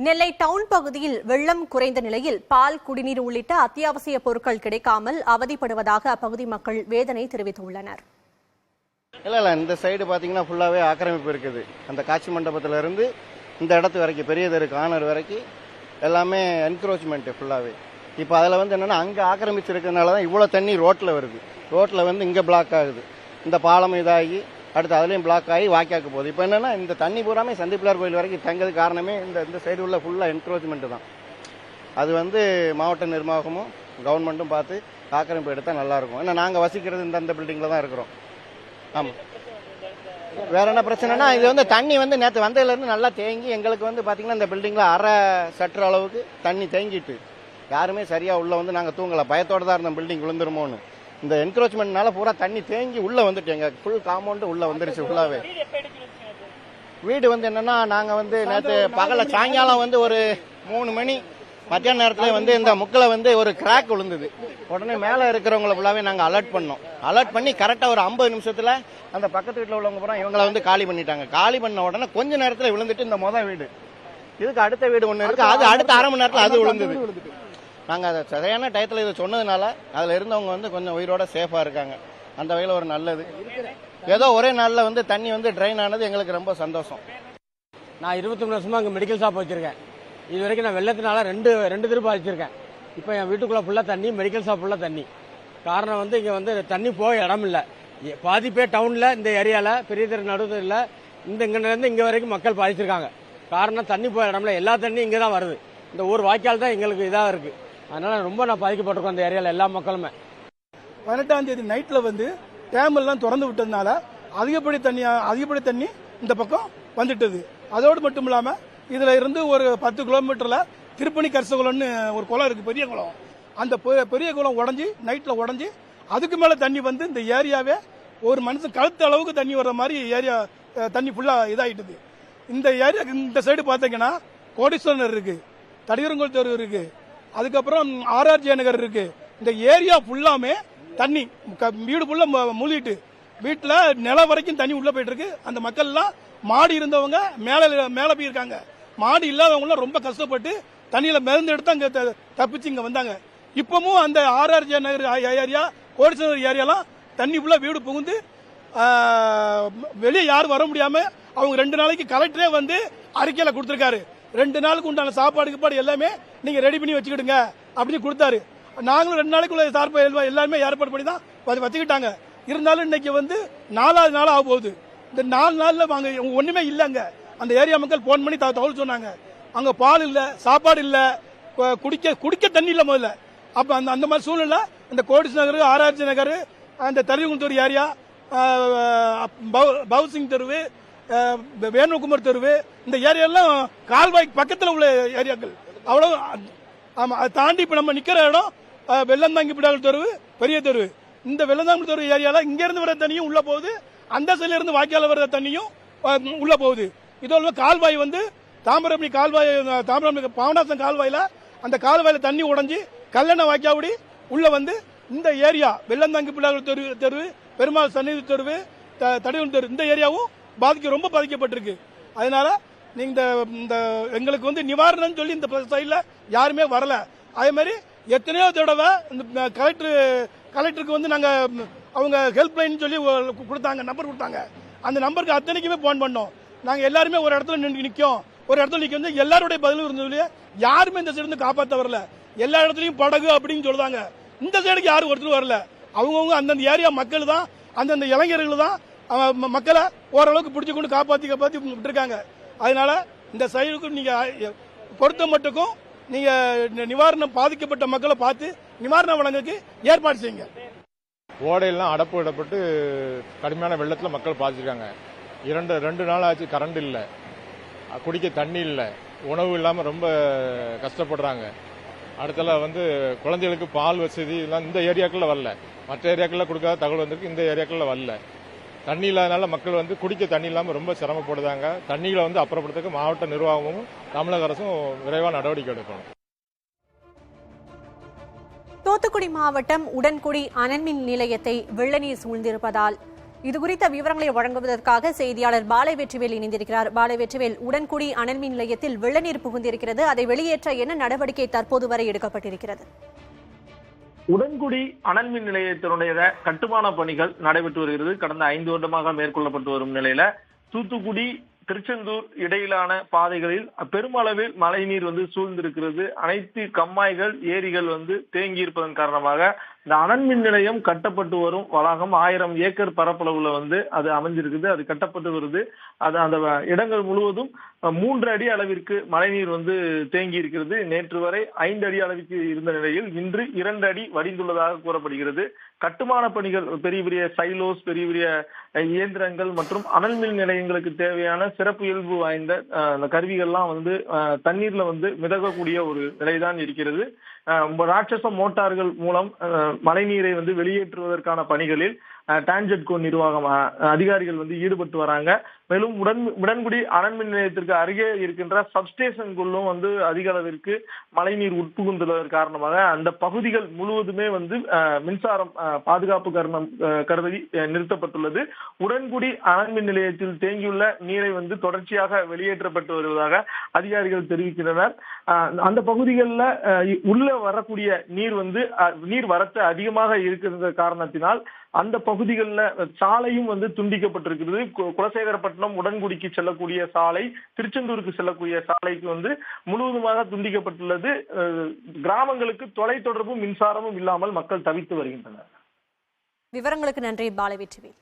நெல்லை down பகுதியில் வெள்ளம் குறைந்த நிலையில் பால், குடிநீர் உள்ளிட்ட அத்தியாவசிய பொருட்கள் கிடைக்காமல் அவதிப்படுவதாக அப்பகுதி மக்கள் வேதனை தெரிவித்துள்ளனர். இல்ல இந்த சைடு பாத்தீங்கன்னா ஃபுல்லாவே ஆக்கிரமிப்பு இருக்குது. அந்த காட்சி மண்டபத்துல இருந்து இந்த இடத்து வரைக்கும் பெரிய தெரு கார்னர் வரைக்கும் எல்லாமே என்க்ரோச்மெண்ட் ஃபுல்லாவே. இப்போ அதில் என்னன்னா அங்கே ஆக்கிரமிச்சிருக்கிறதுனால தான் இவ்வளோ தண்ணி ரோட்டில் வருது. ரோட்டில் இங்கே பிளாக் ஆகுது. இந்த பாலம் இதாகி அடுத்து அதுலேயும் பிளாக் ஆகி வாக்கியாக்கு போகுது. இப்போ என்னன்னா இந்த தண்ணி பூராமே சந்திப்பிள்ளார் கோயில் வரைக்கும் தங்கிறது காரணமே இந்த சைடு உள்ள ஃபுல்லாக என்க்ரோச்மெண்ட் தான். அது மாவட்ட நிர்வாகமும் கவர்மெண்ட்டும் பார்த்து ஆக்கிரமிப்பு எடுத்தால் நல்லாயிருக்கும். ஏன்னா நாங்கள் வசிக்கிறது இந்த பில்டிங்கில் தான் இருக்கிறோம். ஆமாம், வேற என்ன பிரச்சனைனா இது தண்ணி நேற்று வந்ததுலேருந்து நல்லா தேங்கி எங்களுக்கு பார்த்தீங்கன்னா இந்த பில்டிங்கில் அரை சற்று அளவுக்கு தண்ணி தேங்கிட்டு யாருமே சரியாக உள்ள நாங்கள் தூங்கலை. பயத்தோடு தான் இருந்தோம் பில்டிங் விழுந்துருமோன்னு. இந்த என்க்ரோச்மெண்ட்னால பூரா தண்ணி தேங்கி உள்ளே வந்துட்டு எங்கள் ஃபுல் காம்பவுண்டு உள்ளே வந்துருச்சு ஃபுல்லாகவே. வீடு என்னன்னா நாங்கள் நேற்று பகல சாயங்காலம் ஒரு 3 மணி மத்தியான நேரத்தில் இந்த முக்கில் ஒரு கிராக் விழுந்தது. உடனே மேலே இருக்கிறவங்கள ஃபுல்லாகவே நாங்கள் அலர்ட் பண்ணோம். அலர்ட் பண்ணி கரெக்டாக ஒரு 50 நிமிஷத்தில் அந்த பக்கத்து வீட்டில் உள்ளவங்க பூரா இவங்களை காலி பண்ணிட்டாங்க. காலி பண்ண உடனே கொஞ்ச நேரத்தில் விழுந்துட்டு இந்த வீடு இதுக்கு அடுத்த வீடு ஒன்று இருக்குது. அது அடுத்த அரை மணி நேரத்தில் அது விழுந்தது. நாங்கள் அதை சரியான டயத்தில் இதை சொன்னதுனால அதில் இருந்தவங்க கொஞ்சம் உயிரோட சேஃபாக இருக்காங்க. அந்த வகையில் ஒரு நல்லது. ஏதோ ஒரே நாளில் தண்ணி ட்ரெயின் ஆனது எங்களுக்கு ரொம்ப சந்தோஷம். நான் 23 வருஷமாக அங்கே மெடிக்கல் ஷாப் வச்சுருக்கேன். இது வரைக்கும் நான் வெள்ளத்தினால ரெண்டு திரும்ப வச்சிருக்கேன். இப்போ என் வீட்டுக்குள்ளே ஃபுல்லாக தண்ணி, மெடிக்கல் ஷாப் ஃபுல்லாக தண்ணி. காரணம் இங்கே தண்ணி போக இடம் இல்லை. பாதி பேர் டவுனில் இந்த ஏரியாவில் பெரிய தெரு நடுவில் இங்கேருந்து இங்கே வரைக்கும் மக்கள் பாதிச்சிருக்காங்க. காரணம் தண்ணி போக இடம்ல எல்லா தண்ணியும் இங்கே தான் வருது. இந்த ஒரு வாய்க்கால் தான் எங்களுக்கு இதாக இருக்குது. அதனால் ரொம்ப நான் பாதிக்கப்பட்டிருக்கோம் அந்த ஏரியாவில் எல்லா மக்களுமே. 18ஆம் தேதி நைட்டில் டேமெல்லாம் திறந்து விட்டதுனால அதிகப்படி தண்ணி இந்த பக்கம் வந்துட்டது. அதோடு மட்டும் இல்லாமல் இதில் இருந்து ஒரு 10 கிலோமீட்டரில் திருப்பணி கரிசகுளம்னு ஒரு குளம் இருக்குது, பெரிய குளம். அந்த பெரிய குளம் நைட்டில் உடஞ்சி அதுக்கு மேலே தண்ணி இந்த ஏரியாவே ஒரு மனுஷன் கழுத்து அளவுக்கு தண்ணி வர்ற மாதிரி ஏரியா தண்ணி ஃபுல்லாக இதாகிட்டுது. இந்த ஏரியா இந்த சைடு பார்த்தீங்கன்னா கோடீஸ்வரர் இருக்குது, தடியரங்கோல் தெரு இருக்குது, அதுக்கப்புறம் ஆர்ஆர்ஜே நகர் இருக்கு. இந்த ஏரியா ஃபுல்லாமே தண்ணி வீடு ஃபுல்லா மூழ்கிட்டு வீட்டில் நிலம் வரைக்கும் தண்ணி உள்ள போயிட்டு இருக்கு. அந்த மக்கள் எல்லாம் மாடி இருந்தவங்க மேல போயிருக்காங்க. மாடி இல்லாதவங்க ரொம்ப கஷ்டப்பட்டு தண்ணியில மிதந்து எடுத்து அங்க தப்பிச்சு இங்க வந்தாங்க. இப்பவும் அந்த ஆர்ஆர்ஜே நகர் ஏரியா, கோடிச்சனூர் ஏரியாலாம் தண்ணி ஃபுல்லா வீடு புகுந்து வெளியே யாரும் வர முடியாம அவங்க 2 நாளைக்கு கலெக்டரே அறிக்கையில கொடுத்திருக்காரு. 2 நாளுக்கு உண்டான சாப்பாடு எல்லாமே நீங்க ரெடி பண்ணி வச்சுக்கிடுங்க அப்படின்னு கொடுத்தாரு. நாங்களும் 2 நாளைக்குள்ள சார்பு எல்லாருமே ஏற்பாடு பண்ணி தான் வச்சுக்கிட்டாங்க. இருந்தாலும் இன்னைக்கு 4வது நாள் ஆக போகுது. இந்த 4 நாள்ல வாங்க ஒண்ணுமே இல்லைங்க. அந்த ஏரியா மக்கள் போன் பண்ணி தகவல் சொன்னாங்க. அங்க பால் இல்ல, சாப்பாடு இல்ல, குடிக்க தண்ணி இல்ல முதல்ல. அப்ப அந்த மாதிரி சூழ்நிலை இந்த கோடிஸ் நகர், ஆர்ஆர்ஜி நகர், அந்த தலிகுந்தூர் ஏரியா, பவுசிங் தெருவு, வேணுகுமார் தெருவு, இந்த ஏரியாலாம் கால்வாய்க்கு பக்கத்தில் உள்ள ஏரியாக்கள். அவ்வளவு. ஆமா, அதை தாண்டி இப்ப நம்ம நிக்கிற இடம் வெள்ளந்தாங்கி பிடால் தெருவு, பெரிய தெருவு. இந்த வெள்ளந்தாங்கி தெரு ஏரியால இங்க இருந்து வர தண்ணியும் உள்ள போகுது, அந்த சைட்ல இருந்து வாய்க்கால வர தண்ணியும் உள்ள போகுது. இதோட கால்வாய் தாமிரபரணி கால்வாய், தாமிரபரணி பாவனாசம் கால்வாயில அந்த கால்வாயில தண்ணி உடைஞ்சு கல்லணை வாய்க்காவடி உள்ள இந்த ஏரியா வெள்ளந்தாங்கி பிடால் தெருவு, பெருமாள் சன்னிதி தெருவு, தடிவன் தெரு, இந்த ஏரியாவும் ரொம்ப பாதிக்கப்பட்டிருக்கு. அதனால நீங்க இந்த எங்களுக்கு நிவாரணம் சொல்லி இந்த சைட்ல யாருமே வரல. அதே மாதிரி எத்தனையோ தடவை இந்த கலெக்டருக்கு நாங்க அவங்க ஹெல்ப்லைன் சொல்லி கொடுத்தாங்க, நம்பர் கொடுத்தாங்க. அந்த நம்பருக்கு அத்தனைக்குமே போன் பண்ணோம். நாங்க எல்லாருமே ஒரு இடத்துல நிற்கும், ஒரு இடத்துல நிற்கும், எல்லாருடைய பதிலும் இருந்தது. யாருமே இந்த சைடு காப்பாற்ற வரல. எல்லா இடத்துலயும் படகு அப்படின்னு சொல்றாங்க. இந்த சைடுக்கு யாரும் ஒருத்தர் வரல. அவங்கவுங்க அந்தந்த ஏரியா மக்கள் தான், அந்தந்த இளைஞர்கள் தான் மக்களை ஓரளவுக்கு பிடிச்சு கொண்டு காப்பாத்தி விட்டுருக்காங்க. அதனால இந்த சைடுக்கு நீங்க பொறுத்த மட்டுக்கும் நீங்க நிவாரணம் பாதிக்கப்பட்ட மக்களை பார்த்து நிவாரணம் வழங்கக்கு ஏற்பாடு செய்யுங்க. ஓடையெல்லாம் அடப்பு விடப்பட்டு கடுமையான வெள்ளத்தில் மக்கள் பாதிச்சிருக்காங்க. 2 நாள் ஆச்சு. கரண்ட் இல்லை, குடிக்க தண்ணி இல்லை, உணவு இல்லாமல் ரொம்ப கஷ்டப்படுறாங்க. அடுத்தல குழந்தைகளுக்கு பால் வசதி எல்லாம் இந்த ஏரியாக்களில் வரல. மற்ற ஏரியாக்களில் கொடுக்காத தகவல் வந்திருக்கு, இந்த ஏரியாக்களில் வரல. தண்ணி இல்லாதனால மக்கள் குடிக்க தண்ணி இல்லாமல் ரொம்ப சிரமப்படுதாங்க. தண்ணிகளை அப்புறப்படுறதுக்கு மாவட்ட நிர்வாகமும் தமிழக அரசும் விரைவாக நடவடிக்கை எடுக்கணும். தூத்துக்குடி மாவட்டம் உடன்குடி அனல்மின் நிலையத்தை வெள்ள நீர் சூழ்ந்திருப்பதால் இதுகுறித்த விவரங்களை வழங்குவதற்காக செய்தியாளர் பாலை வெற்றிவேல் இணைந்திருக்கிறார். பாலை வெற்றிவேல், உடன்குடி அனல் மின் நிலையத்தில் வெள்ளநீர் புகுந்திருக்கிறது. அதை வெளியேற்ற என்ன நடவடிக்கை தற்போது வரை எடுக்கப்பட்டிருக்கிறது? உடன்குடி அனல் மின் நிலையத்தினுடைய கட்டுமான பணிகள் நடைபெற்று வருகிறது. கடந்த 5 வருடமாக மேற்கொள்ளப்பட்டு வரும் நிலையில தூத்துக்குடி திருச்செந்தூர் இடையிலான பாதைகளில் பெருமளவில் மழைநீர் சூழ்ந்திருக்கிறது. அனைத்து கம்மாய்கள், ஏரிகள் தேங்கி இருப்பதன் காரணமாக இந்த அனல் மின் நிலையம் கட்டப்பட்டு வரும் வளாகம் 1000 ஏக்கர் பரப்பளவுல அது அமைஞ்சிருக்குது. அது கட்டப்பட்டு வருது. அது அந்த இடங்கள் முழுவதும் 3 அடி அளவிற்கு மழைநீர் தேங்கி இருக்கிறது. நேற்று வரை 5 அடி அளவிற்கு இருந்த நிலையில் இன்று 2 அடி வடிந்துள்ளதாக கூறப்படுகிறது. கட்டுமான பணிகள், பெரிய பெரிய சைலோஸ், பெரிய பெரிய இயந்திரங்கள் மற்றும் அனல் மின் நிலையங்களுக்கு தேவையான சிறப்பு இயல்பு வாய்ந்த அந்த கருவிகள்லாம் தண்ணீர்ல மிதக்கக்கூடிய ஒரு நிலைதான் இருக்கிறது. ராட்சச மோட்டார்கள் மூலம் மழைநீரை வெளியேற்றுவதற்கான பணிகளில் டான்ஜெட்கோ நிர்வாகம் அதிகாரிகள் ஈடுபட்டு வராங்க. மேலும் உடன்குடி அனல் மின் நிலையத்திற்கு அருகே இருக்கின்ற சப்ஸ்டேஷனுக்குள்ளும் அதிக அளவிற்கு மழைநீர் உட்புகுந்துள்ளதன் காரணமாக அந்த பகுதிகள் முழுவதுமே மின்சாரம் பாதுகாப்பு கருதி நிறுத்தப்பட்டுள்ளது. உடன்குடி அனல் மின் நிலையத்தில் தேங்கியுள்ள நீரை தொடர்ச்சியாக வெளியேற்றப்பட்டு வருவதாக அதிகாரிகள் தெரிவிக்கின்றனர். அந்த பகுதிகளில் உள்ள வரக்கூடிய நீர் வரத்து அதிகமாக இருக்கிற காரணத்தினால் அந்த பகுதிகளில் சாலையும் துண்டிக்கப்பட்டிருக்கிறது. குலசேகரப்பட்டினம் உடன்குடிக்கு செல்லக்கூடிய சாலை, திருச்செந்தூருக்கு செல்லக்கூடிய சாலைக்கு முழுவதுமாக துண்டிக்கப்பட்டுள்ளது. கிராமங்களுக்கு தொலைத்தொடர்பும் மின்சாரமும் இல்லாமல் மக்கள் தவித்து வருகின்றனர். விவரங்களுக்கு நன்றி பாலை வெற்றிவேல்.